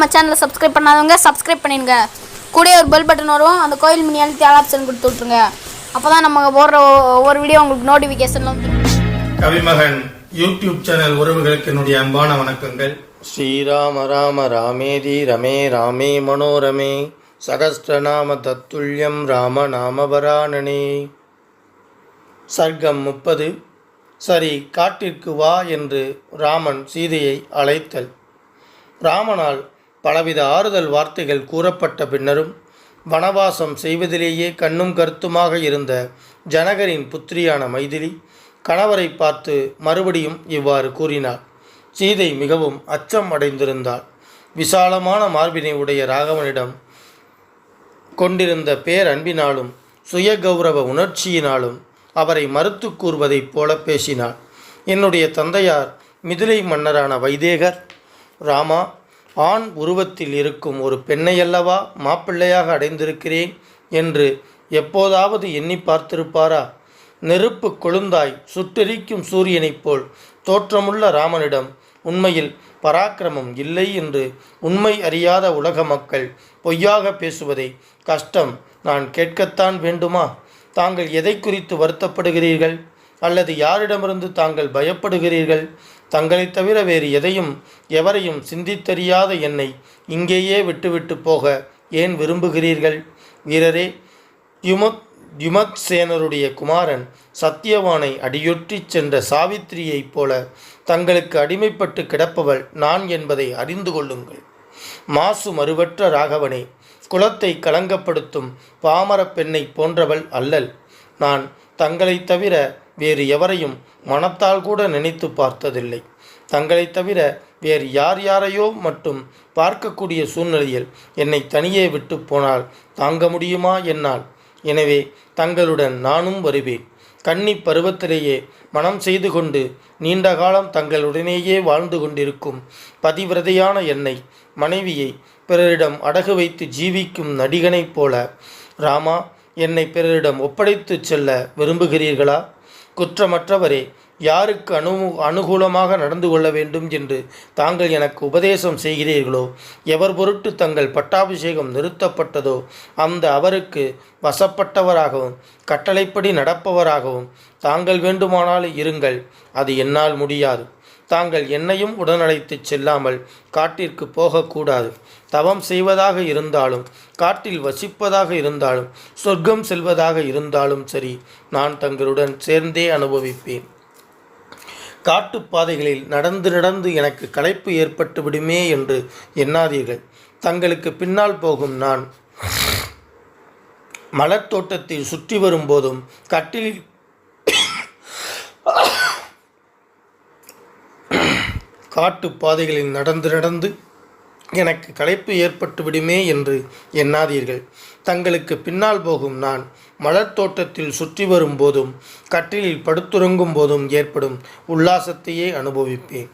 நம்ம சேனலை சப்ஸ்கிரைப் பண்ணாதவங்க சப்ஸ்கிரைப் பண்ணிடுங்க. கூட ஒரு பெல் பட்டன் வரும், அந்த கோயில் மணி அழுத்தி ஆல் ஆப்ஷன் கொடுத்து விட்ருங்க. அப்போ தான் நம்ம போடுற ஒவ்வொரு வீடியோ உங்களுக்கு நோட்டிஃபிகேஷன் வந்து. கவிமகன் யூடியூப் சேனல் உறவுகளுக்கு என்னுடைய அன்பான வணக்கங்கள். ஸ்ரீராம ராம ராமேதி ரமே ராமே மனோரமே சகஸ்ரநாம தத்துல்யம் ராம நாமவராணனே. சர்க்கம் 30. சரி, காட்டிற்கு வா என்று ராமன் சீதையை அழைத்தல். ராமனால் பலவித ஆறுதல் வார்த்தைகள் கூறப்பட்ட பின்னரும் வனவாசம் செய்வதிலேயே கண்ணும் கருத்துமாக இருந்த ஜனகரின் புத்திரியான மைதிலி கணவரை பார்த்து மறுபடியும் இவ்வாறு கூறினாள். சீதை மிகவும் அச்சம் அடைந்திருந்தாள். விசாலமான மார்பினை உடைய ராகவனிடம் கொண்டிருந்த பேரன்பினாலும் சுய கௌரவ உணர்ச்சியினாலும் அவரை மறுத்து கூறுவதைப் போல பேசினாள். என்னுடைய தந்தையார் மிதிலை மன்னரான வைதேகர் ராமா, ஆண் உருவத்தில் இருக்கும் ஒரு பெண்ணையல்லவா மாப்பிள்ளையாக அடைந்திருக்கிறேன் என்று எப்போதாவது எண்ணி பார்த்திருப்பாரா? நெருப்பு கொழுந்தாய் சுட்டெரிக்கும் சூரியனைப் போல் தோற்றமுள்ள ராமனிடம் உண்மையில் பராக்கிரமம் இல்லை என்று உண்மை அறியாத உலக மக்கள் பொய்யாக பேசுவதை கஷ்டம் நான் கேட்கத்தான் வேண்டுமா? தாங்கள் எதை குறித்து வருத்தப்படுகிறீர்கள்? அல்லது யாரிடமிருந்து தாங்கள் பயப்படுகிறீர்கள்? தங்களை தவிர வேறு எதையும் எவரையும் சிந்தித்தறியாத என்னை இங்கேயே விட்டுவிட்டு போக ஏன் விரும்புகிறீர்கள்? வீரரே, யுமத்சேனருடைய குமாரன் சத்தியவானை அடியொற்றி சென்ற சாவித்திரியைப் போல தங்களுக்கு அடிமைப்பட்டு கிடப்பவள் நான் என்பதை அறிந்து கொள்ளுங்கள். மாசு மறுவற்ற ராகவனே, குலத்தை களங்கப்படுத்தும் பாமர பெண்ணை போன்றவள் அல்லல். நான் தங்களை தவிர வேறு எவரையும் மனத்தால் கூட நினைத்து பார்த்ததில்லை. தங்களை தவிர வேறு யாரையோ மட்டும் பார்க்கக்கூடிய சூழ்நிலையில் என்னை தனியே விட்டு போனால் தாங்க முடியுமா என்னால்? எனவே தங்களுடன் நானும் வருவேன். கன்னி பருவத்திலேயே மனம் செய்து கொண்டு நீண்ட காலம் தங்களுடனேயே வாழ்ந்து கொண்டிருக்கும் பதிவிரதையான என்னை, மனைவியை பிறரிடம் அடகு வைத்து ஜீவிக்கும் நடிகனைப் போல ராமா, என்னை பிறரிடம் ஒப்படைத்து செல்ல விரும்புகிறீர்களா? குற்றமற்றவரே, யாருக்கு அனுகூலமாக நடந்து கொள்ள வேண்டும் என்று தாங்கள் எனக்கு உபதேசம் செய்கிறீர்களோ, எவர் பொருட்டு தங்கள் பட்டாபிஷேகம் நிறுத்தப்பட்டதோ அந்த அவருக்கு வசப்பட்டவராகவும் கட்டளைப்படி நடப்பவராகவும் தாங்கள் வேண்டுமானால் இருங்கள். அது என்னால் முடியாது. தாங்கள் என்னையும் உடனழைத்து செல்லாமல் காட்டிற்கு போகக்கூடாது. தவம் செய்வதாக இருந்தாலும், காட்டில் வசிப்பதாக இருந்தாலும், சொர்க்கம் செல்வதாக இருந்தாலும் சரி, நான் தங்களுடன் சேர்ந்தே அனுபவிப்பேன். காட்டுப்பாதைகளில் நடந்து நடந்து எனக்கு களைப்பு ஏற்பட்டு விடுமே என்று எண்ணாதீர்கள். தங்களுக்கு பின்னால் போகும் நான் மலர் தோட்டத்தில் சுற்றி வரும்போதும் கட்டிலில் காட்டுப்பாதைகளில் நடந்து நடந்து எனக்கு களைப்பு ஏற்பட்டு விடுமே என்று எண்ணாதீர்கள். தங்களுக்கு பின்னால் போகும் நான் மலர் தோட்டத்தில் சுற்றி வரும்போதும் கட்டிலில் படுத்துறங்கும் போதும் ஏற்படும் உல்லாசத்தையே அனுபவிப்பேன்.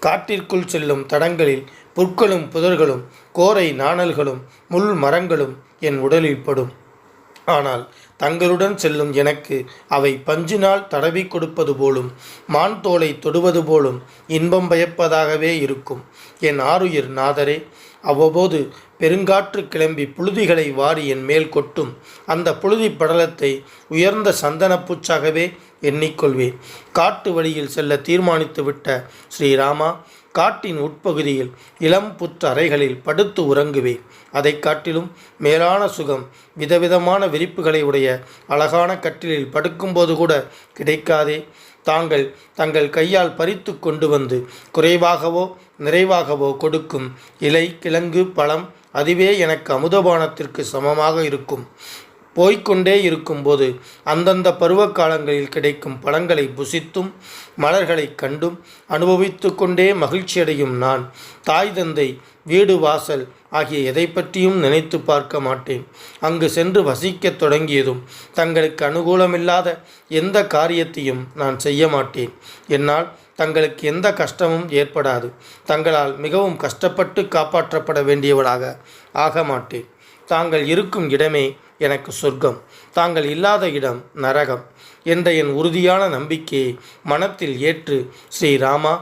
காட்டிற்குள் செல்லும் தடங்களில் புற்களும் புதர்களும் கோரை நாணல்களும் முள் மரங்களும் என் உடலில் படும். ஆனால் தங்களுடன் செல்லும் எனக்கு அவை பஞ்சினால் தடவி கொடுப்பது போலும் மான் தோலை தொடுவது போலும் இன்பம் பயப்பதாகவே இருக்கும். என் ஆருயிர் நாதரே, அவ்வப்போது பெருங்காற்று கிளம்பி புழுதிகளை வாரி என் மேல் கொட்டும். அந்த புழுதி படலத்தை உயர்ந்த சந்தனப்பூச்சாகவே எண்ணிக்கொள்வேன். காட்டு வழியில் செல்ல தீர்மானித்து விட்ட ஸ்ரீராமா, காட்டின் உட்பகுதியில் இளம் புற்று அறைகளில் படுத்து உறங்குவேன். அதை காட்டிலும் மேலான சுகம் விதவிதமான விரிப்புகளை உடைய அழகான கட்டிலில் படுக்கும்போது கூட கிடைக்காதே. தாங்கள் தங்கள் கையால் பறித்து கொண்டு வந்து குறைவாகவோ நிறைவாகவோ கொடுக்கும் இலை, கிழங்கு, பழம் அதுவே எனக்கு அமுதபானத்திற்கு சமமாக இருக்கும். போய்கொண்டே இருக்கும்போது அந்தந்த பருவ காலங்களில் கிடைக்கும் பழங்களை புசித்தும் மலர்களை கண்டும் அனுபவித்து கொண்டே மகிழ்ச்சியடையும் நான் தாய், தந்தை, வீடு, வாசல் ஆகிய எதை பற்றியும் நினைத்து பார்க்க மாட்டேன். அங்கு சென்று வசிக்கத் தொடங்கியதும் தங்களுக்கு அனுகூலமில்லாத எந்த காரியத்தையும் நான் செய்ய மாட்டேன். என்னால் தங்களுக்கு எந்த கஷ்டமும் ஏற்படாது. தங்களால் மிகவும் கஷ்டப்பட்டு காப்பாற்றப்பட வேண்டியவளாக ஆக மாட்டேன். தாங்கள் இருக்கும் இடமே எனக்கு சொர்க்கம். தாங்கள் இல்லாத இடம் நரகம். என்ற என் உறுதியான நம்பிக்கையை மனத்தில் ஏற்று ஸ்ரீராமா,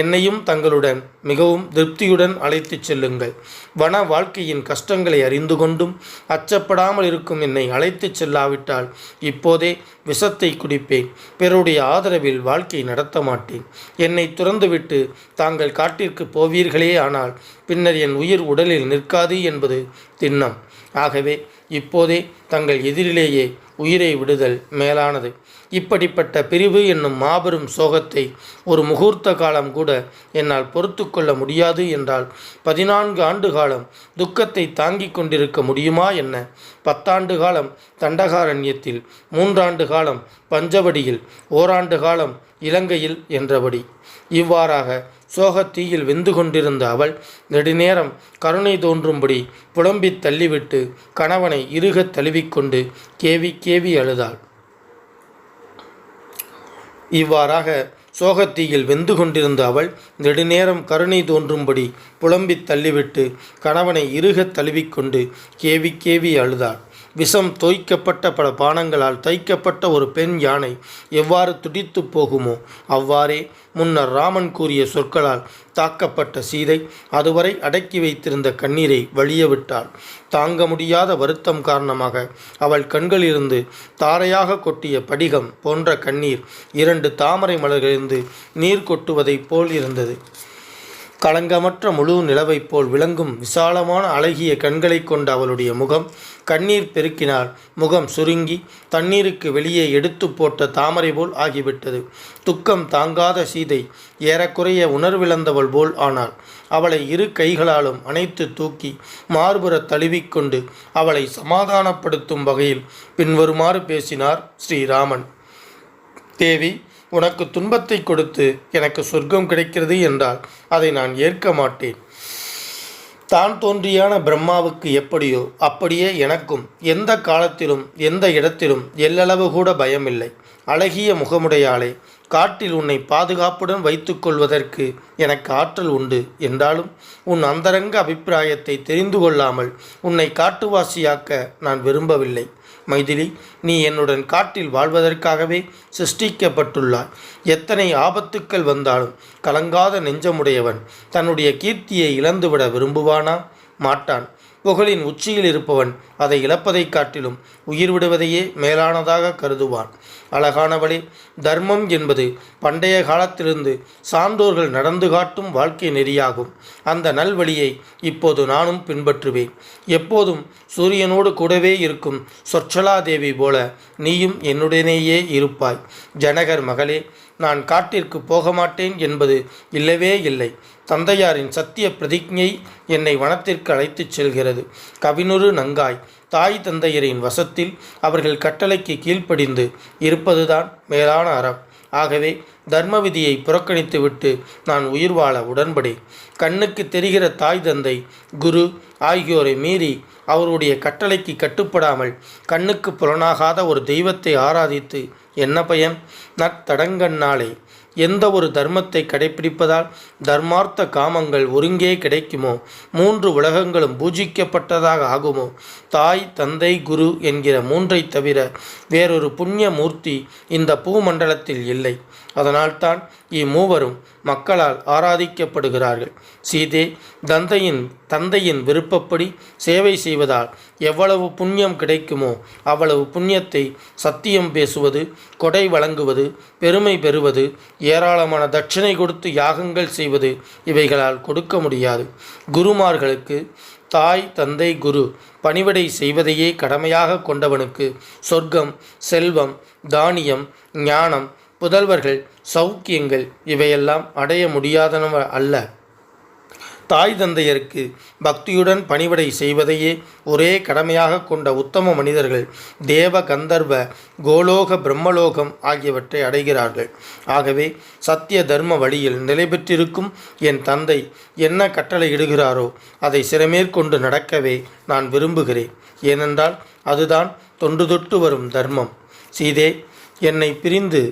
என்னையும் தங்களுடன் மிகவும் திருப்தியுடன் அழைத்துச் செல்லுங்கள். வன வாழ்க்கையின் கஷ்டங்களை அறிந்து கொண்டும் அச்சப்படாமல் இருக்கும் என்னை அழைத்துச் செல்லாவிட்டால் இப்போதே விஷத்தை குடிப்பேன். பிறருடைய ஆதரவில் வாழ்க்கை நடத்த மாட்டேன். என்னை துறந்துவிட்டு தாங்கள் காட்டிற்கு போவீர்களே, ஆனால் பின்னர் என் உயிர் உடலில் நிற்காது என்பது திண்ணம். ஆகவே இப்போதே தங்கள் எதிரிலேயே உயிரை விடுதல் மேலானது. இப்படிப்பட்ட பிரிவு என்னும் மாபெரும் சோகத்தை ஒரு முகூர்த்த காலம் கூட என்னால் பொறுத்து கொள்ள முடியாது என்றால் 14 ஆண்டு காலம் துக்கத்தை தாங்கிக் கொண்டிருக்க முடியுமா என்ன? 10 ஆண்டு காலம் தண்டகாரண்யத்தில், 3 ஆண்டு காலம் பஞ்சவடியில், ஓராண்டு காலம் இலங்கையில் என்றபடி இவ்வாறாக சோகத்தீயில் வெந்து கொண்டிருந்த அவள் நெடுநேரம் கருணை தோன்றும்படி புலம்பித் தள்ளிவிட்டு கணவனை இறுகத் தழுவிக்கொண்டு கேவி கேவி அழுதாள். இவ்வாறாக சோகத்தீயில் வெந்து கொண்டிருந்த அவள் நெடுநேரம் கருணை தோன்றும்படி புலம்பித் தள்ளிவிட்டு கணவனை இறுகத் தழுவிக்கொண்டு கேவி கேவி அழுதாள். விஷம் தோய்க்கப்பட்ட பல பானங்களால் தைக்கப்பட்ட ஒரு பெண் யானை எவ்வாறு துடித்து போகுமோ அவ்வாறே முன்னர் ராமன் கூறிய சொற்களால் தாக்கப்பட்ட சீதை அதுவரை அடக்கி வைத்திருந்த கண்ணீரை வழியவிட்டாள். தாங்க முடியாத வருத்தம் காரணமாக அவள் கண்களிலிருந்து தாரையாக கொட்டிய படிகம் போன்ற கண்ணீர் 2 தாமரை மலர்களிலிருந்து நீர் கொட்டுவதைப் போல் இருந்தது. களங்கமற்ற முழு நிலவைப் போல் விளங்கும் விசாலமான அழகிய கண்களை கொண்ட அவளுடைய முகம் கண்ணீர் பெருக்கினால் முகம் சுருங்கி தண்ணீருக்கு வெளியே எடுத்து போட்ட தாமரை போல் ஆகிவிட்டது. துக்கம் தாங்காத சீதை ஏறக்குறைய உணர்விழந்தவள் போல் ஆனாள். அவளை 2 கைகளாலும் அணைத்து தூக்கி மார்புற தழுவிக்கொண்டு அவளை சமாதானப்படுத்தும் வகையில் பின்வருமாறு பேசினார் ஸ்ரீராமன். தேவி, உனக்கு துன்பத்தை கொடுத்து எனக்கு சொர்க்கம் கிடைக்கிறது என்றால் அதை நான் ஏற்க மாட்டேன். தான் தோன்றியான பிரம்மாவுக்கு எப்படியோ அப்படியே எனக்கும் எந்த காலத்திலும் எந்த இடத்திலும் எல்லளவு கூட பயமில்லை. அழகிய முகமுடையாளே, காட்டில் உன்னை பாதுகாப்புடன் வைத்துக் கொள்வதற்கு எனக்கு ஆற்றல் உண்டு என்றாலும் உன் அந்தரங்க அபிப்பிராயத்தை தெரிந்து கொள்ளாமல் உன்னை காட்டுவாசியாக்க நான் விரும்பவில்லை. மைதிலி, நீ என்னுடன் காட்டில் வாழ்வதற்காகவே சிருஷ்டிக்கப்பட்டுள்ளாய். எத்தனை ஆபத்துக்கள் வந்தாலும் கலங்காத நெஞ்சமுடையவன் தன்னுடைய கீர்த்தியை இழந்துவிட விரும்புவானா? மாட்டான். புகழின் உச்சியில் இருப்பவன் அதை இழப்பதைக் காட்டிலும் உயிர் விடுவதையே மேலானதாக கருதுவான். அழகானவளே, தர்மம் என்பது பண்டைய காலத்திலிருந்து சான்றோர்கள் நடந்து காட்டும் வாழ்க்கை நெறியாகும். அந்த நல்வழியை இப்போது நானும் பின்பற்றுவேன். எப்போதும் சூரியனோடு கூடவே இருக்கும் சொற்சலாதேவி போல நீயும் என்னுடனேயே இருப்பாய். ஜனகர் மகளே, நான் காட்டிற்கு போக மாட்டேன் என்பது இல்லவே இல்லை. தந்தையாரின் சத்திய பிரதிஜை என்னை வனத்திற்கு அழைத்துச் செல்கிறது. கவினுறு நங்காய் தாய் தந்தையரின் வசத்தில் அவர்கள் கட்டளைக்கு கீழ்ப்படிந்து இருப்பதுதான் மேலான அறம். ஆகவே தர்ம விதியை புறக்கணித்துவிட்டு நான் உயிர் வாழ உடன்படேன். கண்ணுக்கு தெரிகிற தாய் தந்தை குரு ஆகியோரை மீறி அவருடைய கட்டளைக்கு கட்டுப்படாமல் கண்ணுக்கு புலனாகாத ஒரு தெய்வத்தை ஆராதித்து என்ன பயன்? நற்தடங்கண்ணாலே எந்த ஒரு தர்மத்தை கடைப்பிடிப்பதால் தர்மார்த்த காமங்கள் ஒருங்கே கிடைக்குமோ, 3 உலகங்களும் பூஜிக்கப்பட்டதாக ஆகுமோ, தாய் தந்தை குரு என்கிற 3ஐ தவிர வேறொரு புண்ணிய மூர்த்தி இந்த பூமண்டலத்தில் இல்லை. அதனால்தான் இம்மூவரும் மக்களால் ஆராதிக்கப்படுகிறார்கள். சீதே, தந்தையின் விருப்பப்படி சேவை செய்வதால் எவ்வளவு புண்ணியம் கிடைக்குமோ அவ்வளவு புண்ணியத்தை சத்தியம் பேசுவது, கொடை வழங்குவது, பெருமை பெறுவது, ஏராளமான தட்சிணை கொடுத்து யாகங்கள் செய்வது இவைகளால் கொடுக்க முடியாது. குருமார்களுக்கு தாய் தந்தை குரு பணிவிடை செய்வதையே கடமையாக கொண்டவனுக்கு சொர்க்கம், செல்வம், தானியம், ஞானம், புதல்வர்கள், சௌக்கியங்கள் இவையெல்லாம் அடைய முடியாதனவ அல்ல. தாய் தந்தையருக்கு பக்தியுடன் பணிவிடை செய்வதையே ஒரே கடமையாக கொண்ட உத்தம மனிதர்கள் தேவ, கந்தர்வ, கோலோக, பிரம்மலோகம் ஆகியவற்றை அடைகிறார்கள். ஆகவே சத்திய தர்ம வழியில் நிலை பெற்றிருக்கும் என் தந்தை என்ன கட்டளை இடுகிறாரோ அதை சிறமேற்கொண்டு நடக்கவே நான் விரும்புகிறேன். ஏனென்றால் அதுதான் தொன்று தொட்டு வரும் தர்மம். சீதே, என்னை பிரிந்து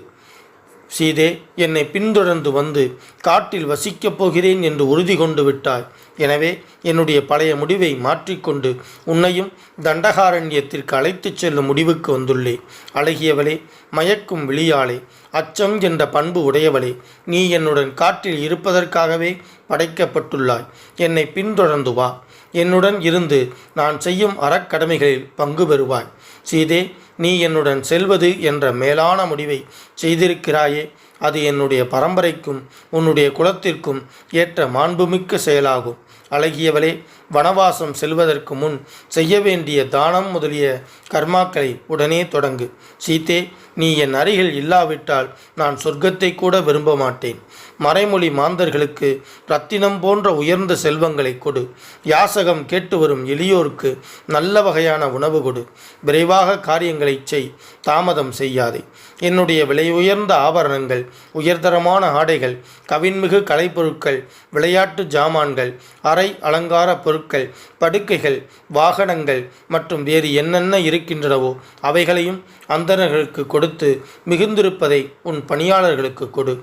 சீதே, என்னை பின்தொடர்ந்து வந்து காட்டில் வசிக்கப் போகிறேன் என்று உறுதி கொண்டு விட்டாய். எனவே என்னுடைய பழைய முடிவை மாற்றிக்கொண்டு உன்னையும் தண்டகாரண்யத்திற்கு அழைத்துச் செல்லும் முடிவுக்கு வந்துள்ளே. அழகியவளே, மயக்கும் விழியாளே, அச்சம் என்ற பண்பு உடையவளே, நீ என்னுடன் காட்டில் இருப்பதற்காகவே படைக்கப்பட்டுள்ளாய். என்னை பின்தொடர்ந்து வா. என்னுடன் இருந்து நான் செய்யும் அறக்கடமைகளில் பங்கு பெறுவாய். சீதே, நீ என்னுடன் செல்வது என்ற மேலான முடிவை செய்திருக்கிறாயே, அது என்னுடைய பரம்பரைக்கும் உன்னுடைய குலத்திற்கும் ஏற்ற மாண்புமிக்க செயலாகும். அழகியவளே, வனவாசம் செல்வதற்கு முன் செய்ய வேண்டிய தானம் முதலிய கர்மாக்களை உடனே தொடங்கு. சீதே, நீ என் அருகில் இல்லாவிட்டால் நான் சொர்க்கத்தை கூட விரும்ப மாட்டேன். மறைமொழி மாந்தர்களுக்கு ரத்தினம் போன்ற உயர்ந்த செல்வங்களை கொடு. யாசகம் கேட்டு வரும் எளியோருக்கு நல்ல வகையான உணவு கொடு. விரைவாக காரியங்களை செய், தாமதம் செய்யாதே. என்னுடைய விலை உயர்ந்த ஆபரணங்கள், உயர்தரமான ஆடைகள், கவின்மிகு கலைப்பொருட்கள், விளையாட்டு ஜாமான்கள், அரை அலங்கார பொருட்கள், படுக்கைகள், வாகனங்கள் மற்றும் வேறு என்னென்ன இருக்கின்றனவோ அவைகளையும் அந்தணர்களுக்கு கொடுத்து மிகுந்திருப்பதை உன் பணியாளர்களுக்கு கொடு.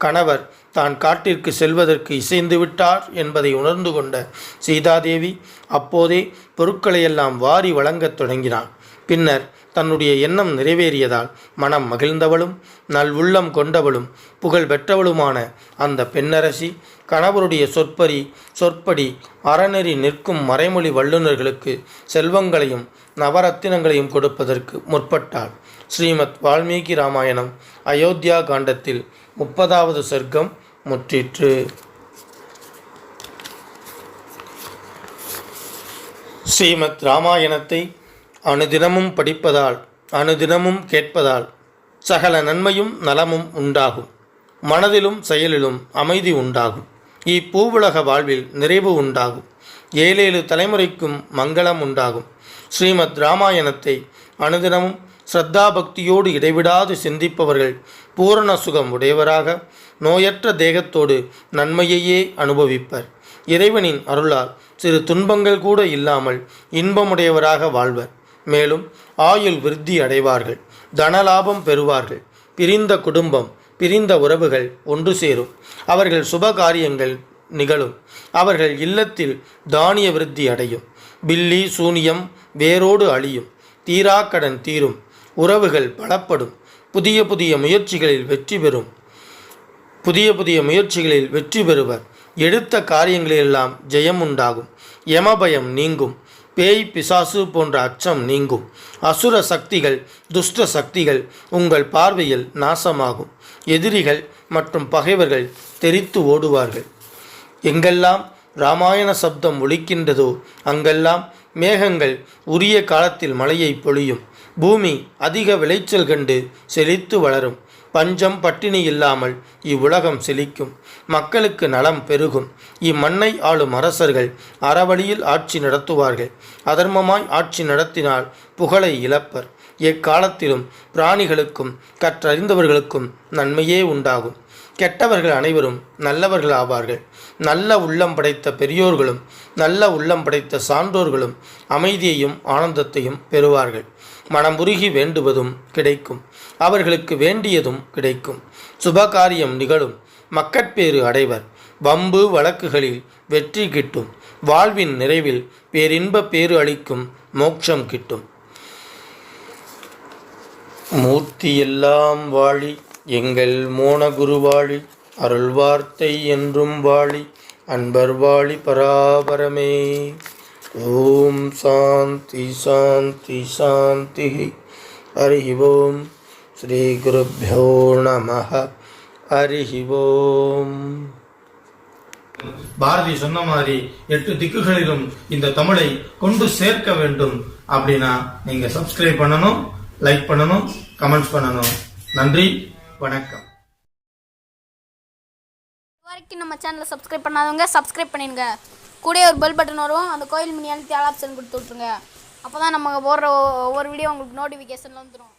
கணவர் தான் காட்டிற்கு செல்வதற்கு இசைந்து விட்டார் என்பதை உணர்ந்து கொண்ட சீதாதேவி அப்போதே பொருட்களையெல்லாம் வாரி வழங்கத் தொடங்கினாள். பின்னர் தன்னுடைய எண்ணம் நிறைவேறியதால் மனம் மகிழ்ந்தவளும் நல்வுள்ளம் கொண்டவளும் புகழ் பெற்றவளுமான அந்த பெண்ணரசி கணவருடைய சொற்படி அறநெறி நிற்கும் மறைமொழி வல்லுநர்களுக்கு செல்வங்களையும் நவரத்தினங்களையும் கொடுப்பதற்கு முற்பட்டாள். ஸ்ரீமத் வால்மீகி ராமாயணம் அயோத்தியா காண்டத்தில் 30வது சர்க்கம் முற்றிற்று. ஸ்ரீமத் ராமாயணத்தை அனுதினமும் படிப்பதால், அனுதினமும் கேட்பதால் சகல நன்மையும் நலமும் உண்டாகும். மனதிலும் செயலிலும் அமைதி உண்டாகும். இப்பூவுலக வாழ்வில் நிறைவு உண்டாகும். 7 தலைமுறைக்கும் மங்களம் உண்டாகும். ஸ்ரீமத் ராமாயணத்தை அனுதினமும் ஸ்ரத்தாபக்தியோடு இடைவிடாது சிந்திப்பவர்கள் பூரண சுகம் உடையவராக நோயற்ற தேகத்தோடு நன்மையையே அனுபவிப்பர். இறைவனின் அருளால் சிறு துன்பங்கள் கூட இல்லாமல் இன்பமுடையவராக வாழ்வர். மேலும் ஆயுள் விருத்தி அடைவார்கள். தனலாபம் பெறுவார்கள். பிரிந்த குடும்பம், பிரிந்த உறவுகள் ஒன்று சேரும். அவர்கள் சுப காரியங்கள் நிகழும். அவர்கள் இல்லத்தில் தானிய விருத்தி அடையும். பில்லி சூனியம் வேரோடு அழியும். தீராக்கடன் தீரும். உறவுகள் பலப்படும். புதிய புதிய முயற்சிகளில் வெற்றி பெறுவர். எடுத்த காரியங்களிலெல்லாம் ஜெயம் உண்டாகும். யமபயம் நீங்கும். பேய் பிசாசு போன்ற அச்சம் நீங்கும். அசுர சக்திகள், துஷ்ட சக்திகள் உங்கள் பார்வையில் நாசமாகும். எதிரிகள் மற்றும் பகைவர்கள் தெரித்து ஓடுவார்கள். எங்கெல்லாம் இராமாயண சப்தம் ஒலிக்கின்றதோ அங்கெல்லாம் மேகங்கள் உரிய காலத்தில் மழையை பொழியும். பூமி அதிக விளைச்சல் கண்டு செழித்து வளரும். பஞ்சம் பட்டினி இல்லாமல் இவ்வுலகம் செழிக்கும். மக்களுக்கு நலம் பெருகும். இம்மண்ணை ஆளும் அரசர்கள் அறவழியில் ஆட்சி நடத்துவார்கள். அதர்மமாய் ஆட்சி நடத்தினால் புகழை இழப்பர். எக்காலத்திலும் பிராணிகளுக்கும் கற்றறிந்தவர்களுக்கும் நன்மையே உண்டாகும். கெட்டவர்கள் அனைவரும் நல்லவர்கள் ஆவார்கள். நல்ல உள்ளம் படைத்த பெரியோர்களும் நல்ல உள்ளம் படைத்த சான்றோர்களும் அமைதியையும் ஆனந்தத்தையும் பெறுவார்கள். மனமுருகி வேண்டுவதும் கிடைக்கும். அவர்களுக்கு வேண்டியதும் கிடைக்கும். சுபகாரியம் நிகழும். மக்கட்பேறு அடைவர். வம்பு வழக்குகளில் வெற்றி கிட்டும். வாழ்வின் நிறைவில் பேரின்ப பேறு அளிக்கும் மோட்சம் கிட்டும். மூர்த்தியெல்லாம் வாழி, எங்கள் மோனகுருவாழி, அருள் வார்த்தை என்றும் வாழி, அன்பர் வாழி பராபரமே. ஓம் சாந்தி சாந்தி சாந்தி. ஹரி ஓம். ஸ்ரீ குருப்யோ நமஹ. ஹரி ஓம். பாரதி சொன்ன மாதிரி 8 திக்குகளிலும் இந்த தமிழை கொண்டு சேர்க்க வேண்டும் அப்படின்னா நீங்க சப்ஸ்கிரைப் பண்ணணும், லைக் பண்ணணும், கமெண்ட்ஸ் பண்ணணும். நன்றி, வணக்கம். இதுவரைக்கும் நம்ம சேனலை சப்ஸ்கிரைப் பண்ணாதவங்க சப்ஸ்கிரைப் பண்ணிடுங்க. கூட ஒரு பெல் பட்டன் வரும், அந்த கோயில் மினி அழுத்தி ஆல் ஆப்ஷன் கொடுத்து விட்ருங்க. அப்போ தான் நம்ம போடுற ஒவ்வொரு வீடியோ உங்களுக்கு நோட்டிஃபிகேஷனில் வந்துடும்.